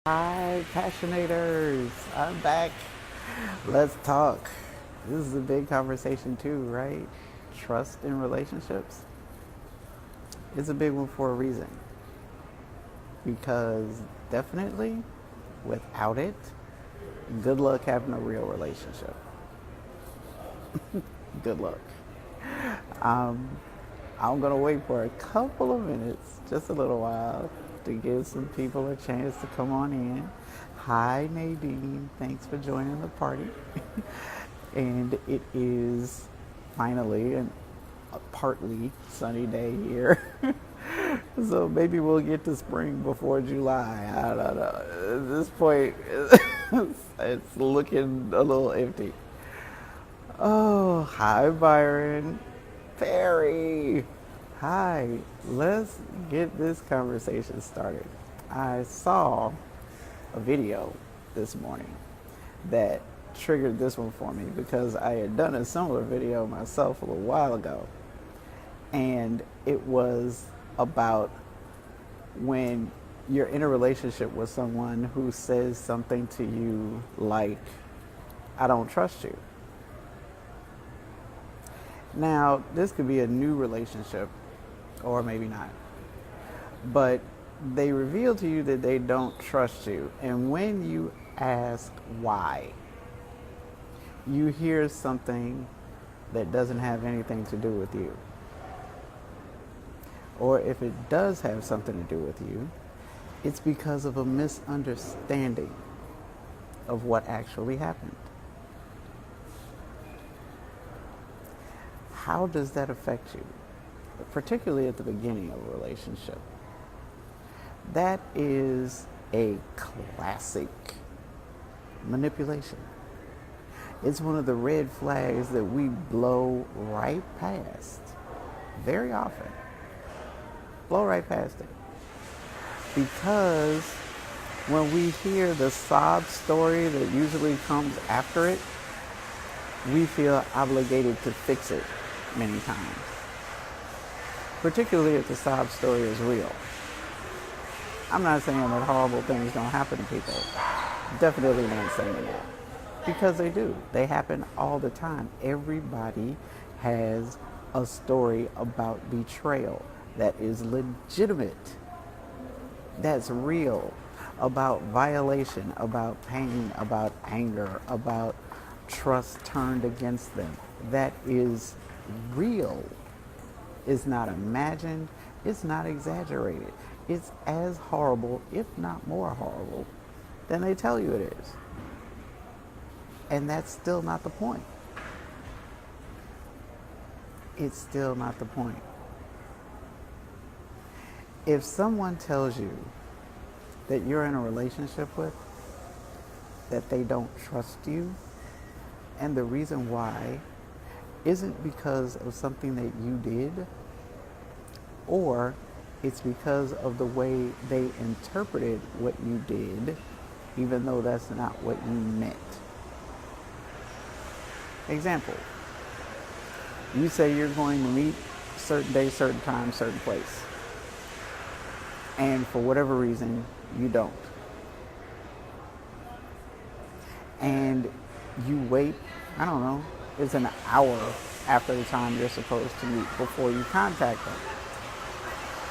Hi, passionators. I'm back. Let's talk. This is a big conversation, too, right? Trust in relationships. It's a big one for a reason. Because definitely, without it, good luck having a real relationship. Good luck. Um, I'm going to wait for a couple of minutes, just a little while, to give some people a chance to come on in. Hi, Nadine. Thanks for joining the party. And it is finally a partly sunny day here. So maybe we'll get to spring before July. I don't know. At this point, it's looking a little empty. Oh, hi, Byron. Perry. Hi. Let's get this conversation started. I saw a video this morning that triggered this one for me because I had done a similar video myself a little while ago. And it was about when you're in a relationship with someone who says something to you like, I don't trust you. Now, this could be a new relationship, or maybe not. But they reveal to you that they don't trust you. And when you ask why, you hear something that doesn't have anything to do with you. Or if it does have something to do with you, it's because of a misunderstanding of what actually happened. How does that affect you? Particularly at the beginning of a relationship. That is a classic manipulation. It's one of the red flags that we blow right past very often. Blow right past it. Because when we hear the sob story that usually comes after it, we feel obligated to fix it many times. Particularly if the sob story is real. I'm not saying that horrible things don't happen to people. Definitely not saying that. Because they do. They happen all the time. Everybody has a story about betrayal that is legitimate, that's real, about violation, about pain, about anger, about trust turned against them. That is real. It's not imagined. It's not exaggerated. It's as horrible, if not more horrible, than they tell you it is. And that's still not the point. It's still not the point. If someone tells you that you're in a relationship with, that they don't trust you, and the reason why isn't because of something that you did, or it's because of the way they interpreted what you did, even though that's not what you meant. Example, you say you're going to meet certain day, certain time, certain place. And for whatever reason, you don't. And you wait, I don't know, it's an hour after the time you're supposed to meet before you contact them.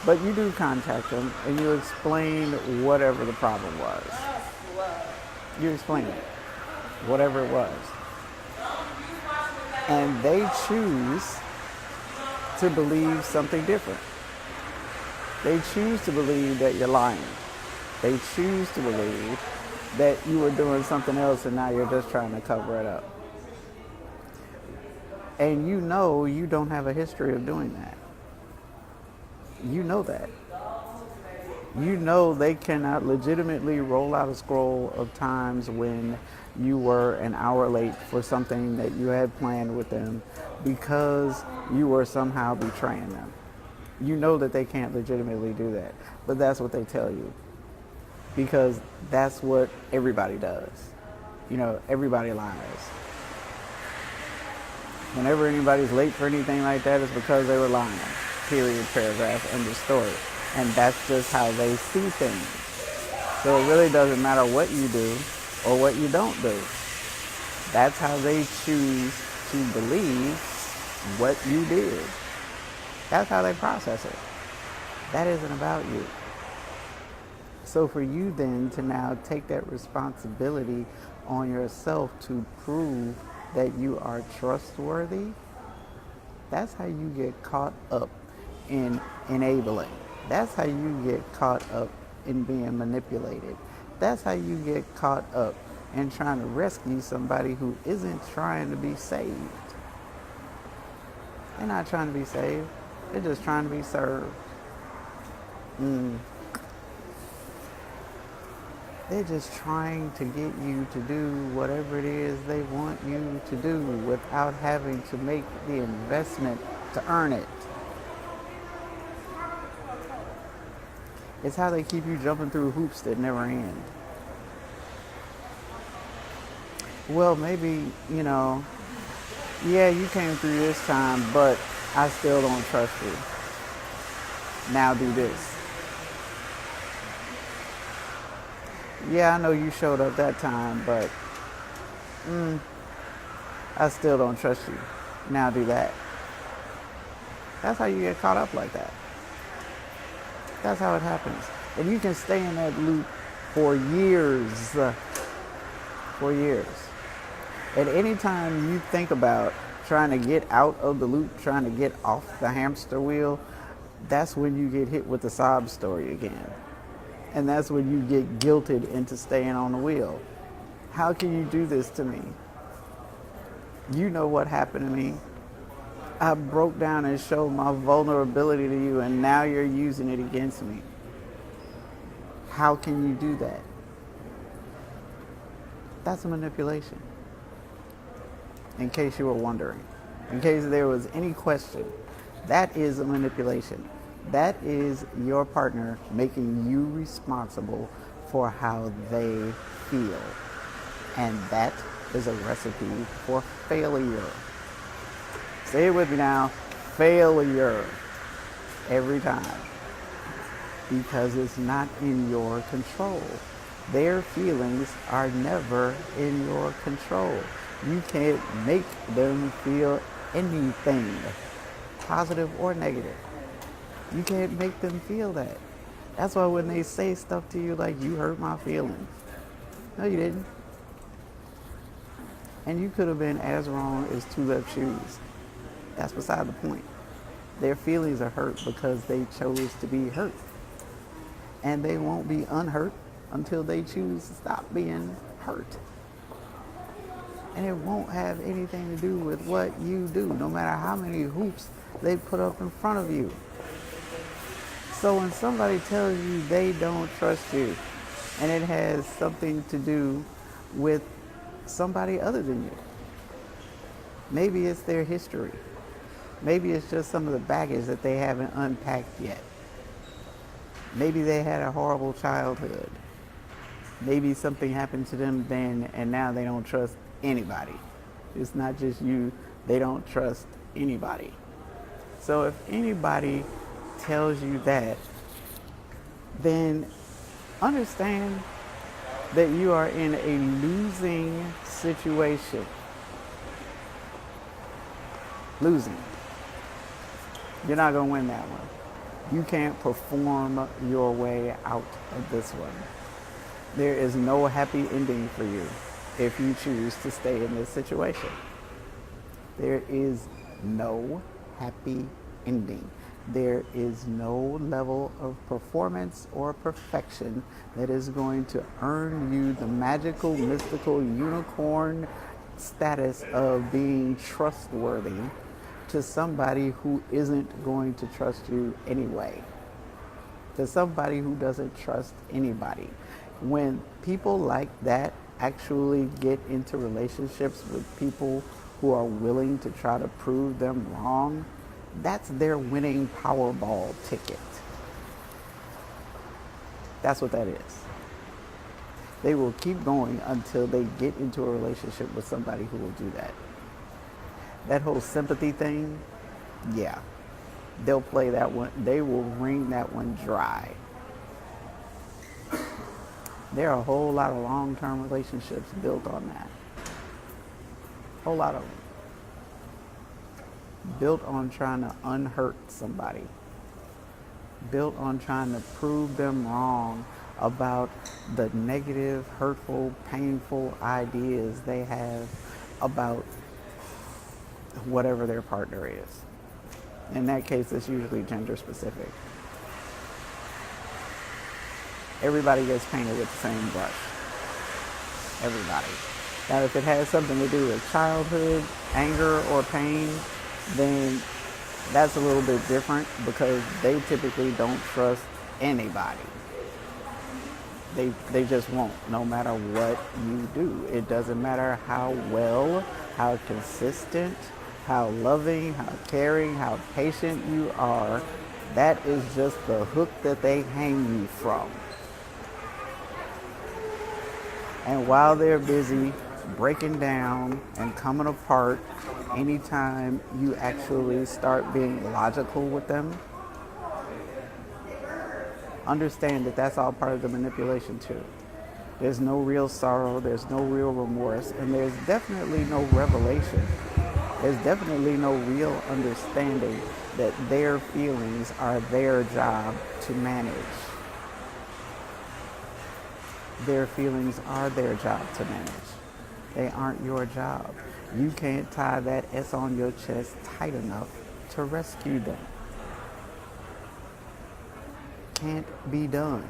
But you do contact them and you explain whatever the problem was. You explain it, whatever it was. And they choose to believe something different. They choose to believe that you're lying. They choose to believe that you were doing something else and now you're just trying to cover it up. And you know you don't have a history of doing that. You know that. You know they cannot legitimately roll out a scroll of times when you were an hour late for something that you had planned with them because you were somehow betraying them. You know that they can't legitimately do that, but that's what they tell you because that's what everybody does. You know, everybody lies. Whenever anybody's late for anything like that, it's because they were lying. Period, paragraph, end of story. And that's just how they see things. So it really doesn't matter what you do or what you don't do. That's how they choose to believe what you did. That's how they process it. That isn't about you. So for you then to now take that responsibility on yourself to prove that you are trustworthy, that's how you get caught up in enabling. That's how you get caught up in being manipulated. That's how you get caught up in trying to rescue somebody who isn't trying to be saved. They're not trying to be saved. They're just trying to be served. They're just trying to get you to do whatever it is they want you to do without having to make the investment to earn it. It's how they keep you jumping through hoops that never end. Well, maybe, yeah, you came through this time, but I still don't trust you. Now do this. Yeah, I know you showed up that time, but I still don't trust you. Now do that. That's how you get caught up like that. That's how it happens. And you can stay in that loop for years. For years. At any time you think about trying to get out of the loop, trying to get off the hamster wheel, that's when you get hit with the sob story again. And that's when you get guilted into staying on the wheel. How can you do this to me? You know what happened to me. I broke down and showed my vulnerability to you, and now you're using it against me. How can you do that? That's a manipulation. In case you were wondering, in case there was any question, that is a manipulation. That is your partner making you responsible for how they feel. And that is a recipe for failure. Say it with me now. Failure. Every time. Because it's not in your control. Their feelings are never in your control. You can't make them feel anything, positive or negative. You can't make them feel that. That's why when they say stuff to you like, you hurt my feelings. No, you didn't. And you could have been as wrong as two left shoes. That's beside the point. Their feelings are hurt because they chose to be hurt. And they won't be unhurt until they choose to stop being hurt. And it won't have anything to do with what you do, no matter how many hoops they put up in front of you. So when somebody tells you they don't trust you, and it has something to do with somebody other than you, maybe it's their history. Maybe it's just some of the baggage that they haven't unpacked yet. Maybe they had a horrible childhood. Maybe something happened to them then, and now they don't trust anybody. It's not just you, they don't trust anybody. So if anybody tells you that, then understand that you are in a losing situation. Losing. You're not going to win that one. You can't perform your way out of this one. There is no happy ending for you if you choose to stay in this situation. There is no happy ending. There is no level of performance or perfection that is going to earn you the magical, mystical unicorn status of being trustworthy to somebody who isn't going to trust you anyway. To somebody who doesn't trust anybody. When people like that actually get into relationships with people who are willing to try to prove them wrong, that's their winning Powerball ticket. That's what that is. They will keep going until they get into a relationship with somebody who will do that. That whole sympathy thing, yeah, they'll play that one. They will wring that one dry. There are a whole lot of long-term relationships built on that. Whole lot of them. Built on trying to unhurt somebody. Built on trying to prove them wrong about the negative, hurtful, painful ideas they have about whatever their partner is. In that case, it's usually gender specific. Everybody gets painted with the same brush. Everybody. Now, if it has something to do with childhood, anger, or pain, then that's a little bit different because they typically don't trust anybody. They just won't, no matter what you do. It doesn't matter how well, how consistent, how loving, how caring, how patient you are. That is just the hook that they hang you from. And while they're busy breaking down and coming apart, anytime you actually start being logical with them, understand that that's all part of the manipulation too. There's no real sorrow, there's no real remorse, and there's definitely no revelation. There's definitely no real understanding that their feelings are their job to manage. Their feelings are their job to manage. They aren't your job. You can't tie that S on your chest tight enough to rescue them. Can't be done.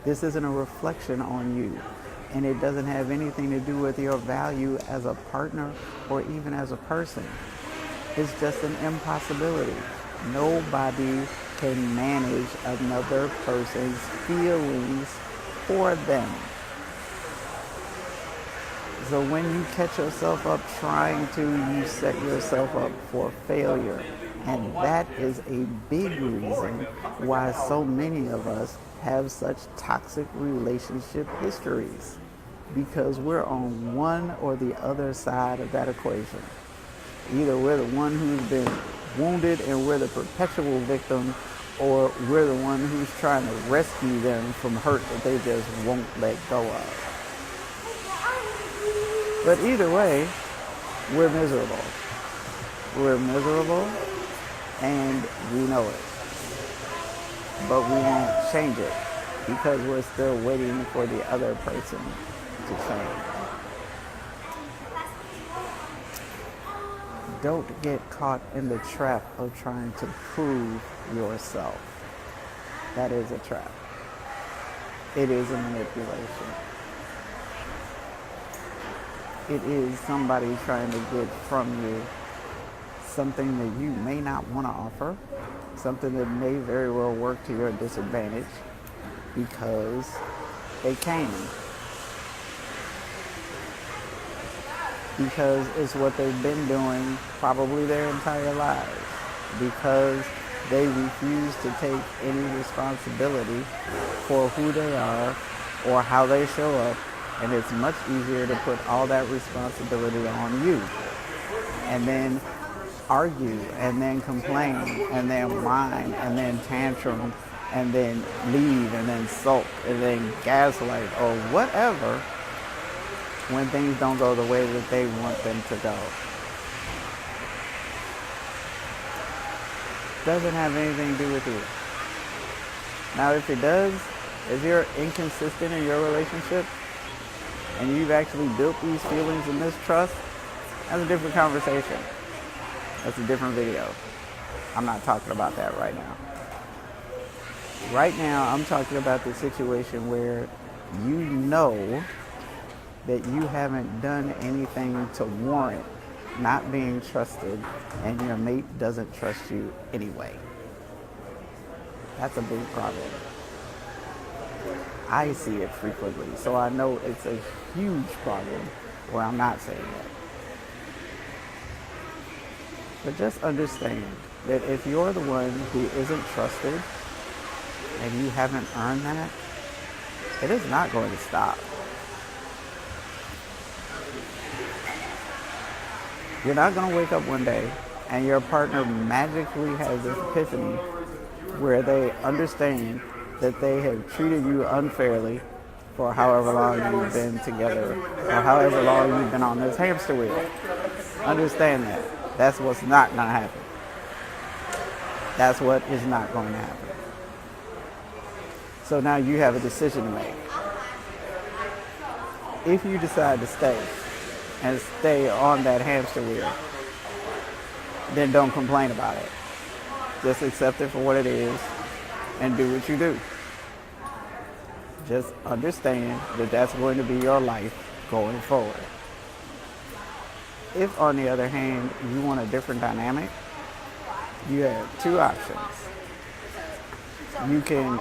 This isn't a reflection on you, and it doesn't have anything to do with your value as a partner or even as a person. It's just an impossibility. Nobody can manage another person's feelings for them. So when you catch yourself up trying to, you set yourself up for failure. And that is a big reason why so many of us have such toxic relationship histories. Because we're on one or the other side of that equation. Either we're the one who's been wounded and we're the perpetual victim, or we're the one who's trying to rescue them from hurt that they just won't let go of. But either way, we're miserable. We're miserable and we know it. But we won't change it because we're still waiting for the other person to change. Don't get caught in the trap of trying to prove yourself. That is a trap. It is a manipulation. It is somebody trying to get from you something that you may not want to offer, something that may very well work to your disadvantage because they can. Because it's what they've been doing probably their entire lives. Because they refuse to take any responsibility for who they are or how they show up. And it's much easier to put all that responsibility on you. And then argue, and then complain, and then whine, and then tantrum, and then leave, and then sulk, and then gaslight, or whatever, when things don't go the way that they want them to go. Doesn't have anything to do with you. Now, if it does, if you're inconsistent in your relationship, and you've actually built these feelings of mistrust, that's a different conversation. That's a different video. I'm not talking about that right now. Right now, I'm talking about the situation where you know that you haven't done anything to warrant not being trusted, and your mate doesn't trust you anyway. That's a big problem. I see it frequently, so I know it's a huge problem where I'm not saying that. But just understand that if you're the one who isn't trusted and you haven't earned that, it is not going to stop. You're not going to wake up one day and your partner magically has this epiphany where they understand that they have treated you unfairly for however long you've been together or however long you've been on this hamster wheel. Understand that. That's what's not going to happen. That's what is not going to happen. So now you have a decision to make. If you decide to stay and stay on that hamster wheel, then don't complain about it. Just accept it for what it is and do what you do. Just understand that that's going to be your life going forward. If, on the other hand, you want a different dynamic, you have two options. You can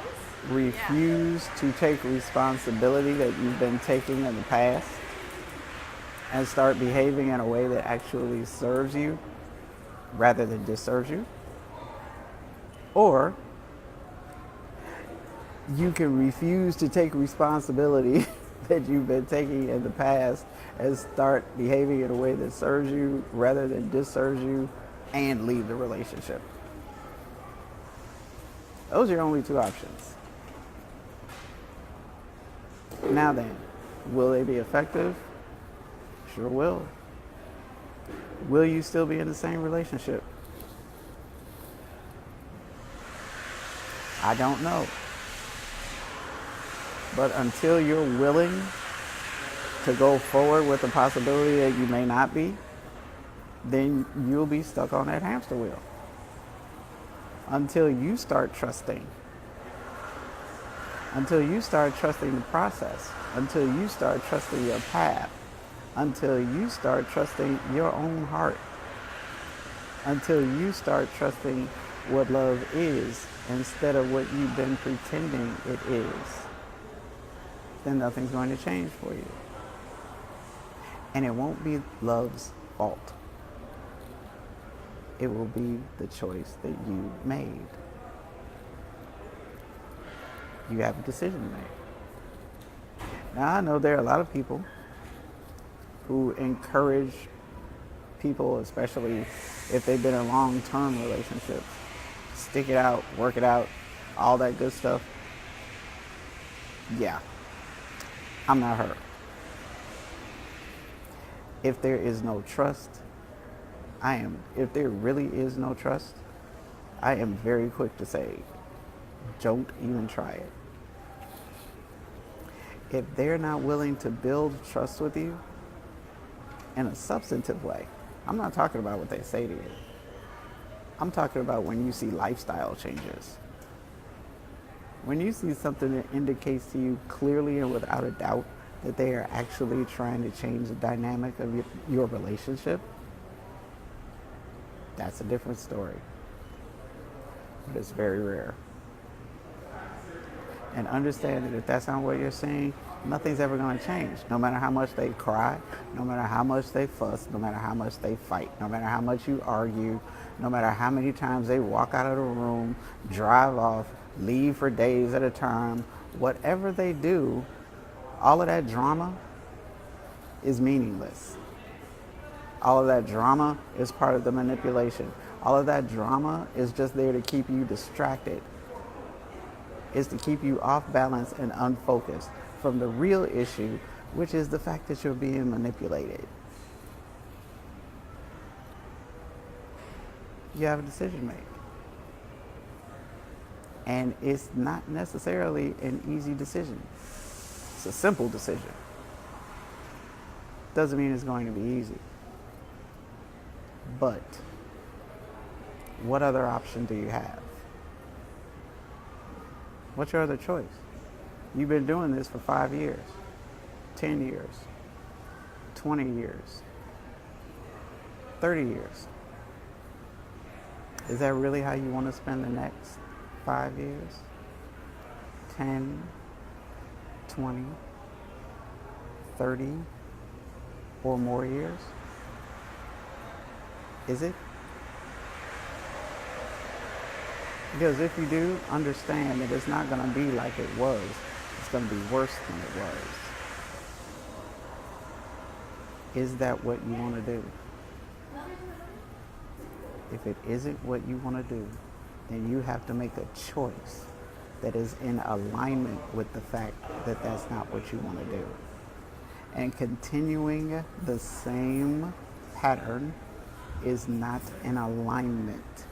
refuse to take responsibility that you've been taking in the past and start behaving in a way that actually serves you rather than disserves you. Or you can refuse to take responsibility that you've been taking in the past and start behaving in a way that serves you rather than disserves you and leave the relationship. Those are your only two options. Now then, will they be effective? Sure will. Will you still be in the same relationship? I don't know. But until you're willing to go forward with the possibility that you may not be, then you'll be stuck on that hamster wheel. Until you start trusting. Until you start trusting the process. Until you start trusting your path. Until you start trusting your own heart. Until you start trusting what love is instead of what you've been pretending it is, then nothing's going to change for you. And it won't be love's fault. It will be the choice that you made. You have a decision to make. Now, I know there are a lot of people who encourage people, especially if they've been in long-term relationships, stick it out, work it out, all that good stuff. Yeah, I'm not her. If there is no trust, if there really is no trust, I am very quick to say, don't even try it. If they're not willing to build trust with you in a substantive way, I'm not talking about what they say to you. I'm talking about when you see lifestyle changes. When you see something that indicates to you clearly and without a doubt that they are actually trying to change the dynamic of your relationship, that's a different story. But it's very rare. And understand that if that's not what you're seeing, nothing's ever going to change. No matter how much they cry, no matter how much they fuss, no matter how much they fight, no matter how much you argue, no matter how many times they walk out of the room, drive off, leave for days at a time, whatever they do, all of that drama is meaningless. All of that drama is part of the manipulation. All of that drama is just there to keep you distracted. Is to keep you off balance and unfocused from the real issue, which is the fact that you're being manipulated. You have a decision to make. And it's not necessarily an easy decision. It's a simple decision. Doesn't mean it's going to be easy. But what other option do you have? What's your other choice? You've been doing this for 5 years, 10 years, 20 years, 30 years. Is that really how you want to spend the next 5 years? 10, 20, 30 or more years? Is it? Because if you do, understand that it's not going to be like it was. It's going to be worse than it was. Is that what you want to do? If it isn't what you want to do, then you have to make a choice that is in alignment with the fact that that's not what you want to do. And continuing the same pattern is not in alignment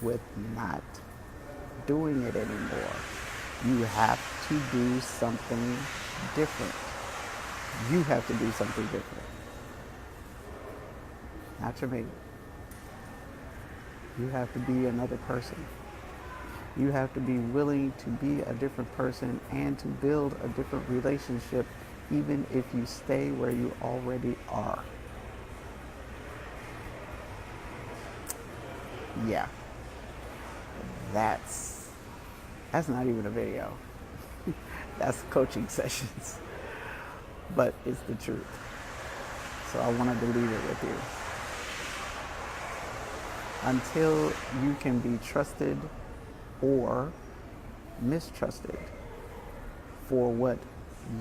with not doing it anymore. You have to do something different. You have to do something different. Not your mate. You have to be another person. You have to be willing to be a different person and to build a different relationship, even if you stay where you already are. Yeah. That's not even a video. That's coaching sessions. But it's the truth. So I wanted to leave it with you. Until you can be trusted or mistrusted for what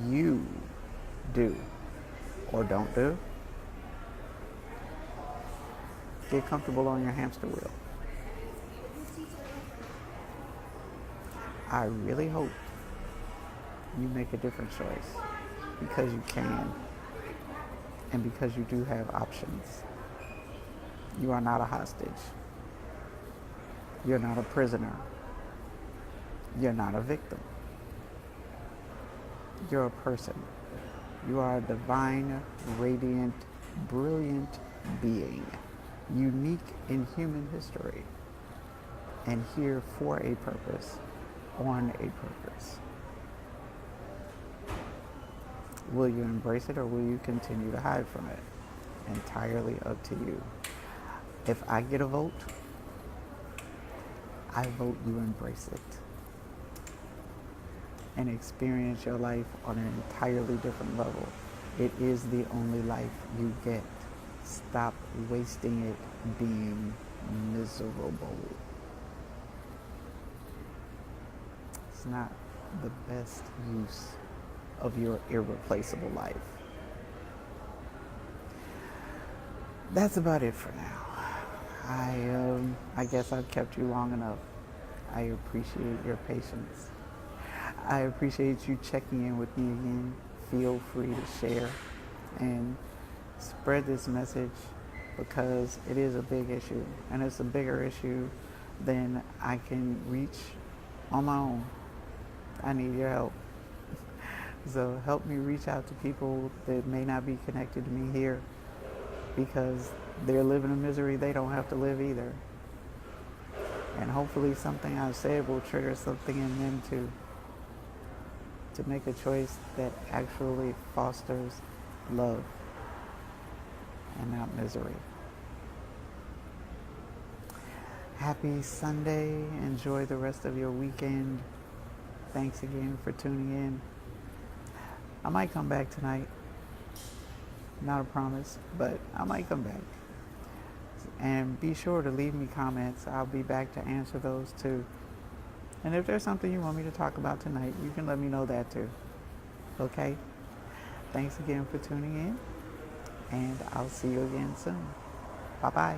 you do or don't do, get comfortable on your hamster wheel. I really hope you make a different choice because you can and because you do have options. You are not a hostage. You're not a prisoner. You're not a victim. You're a person. You are a divine, radiant, brilliant being, unique in human history, and here for a purpose, on a purpose. Will you embrace it or will you continue to hide from it? Entirely up to you. If I get a vote, I vote you embrace it and experience your life on an entirely different level. It is the only life you get. Stop wasting it being miserable. It's not the best use of your irreplaceable life. That's about it for now. I guess I've kept you long enough. I appreciate your patience. I appreciate you checking in with me again. Feel free to share and spread this message because it is a big issue and it's a bigger issue than I can reach on my own. I need your help. So help me reach out to people that may not be connected to me here because they're living a misery they don't have to live either. And hopefully something I've said will trigger something in them too, to make a choice that actually fosters love and not misery. Happy Sunday. Enjoy the rest of your weekend. Thanks again for tuning in. I might come back tonight. Not a promise, but I might come back. And be sure to leave me comments. I'll be back to answer those too. And if there's something you want me to talk about tonight, you can let me know that too. Okay? Thanks again for tuning in. And I'll see you again soon. Bye-bye.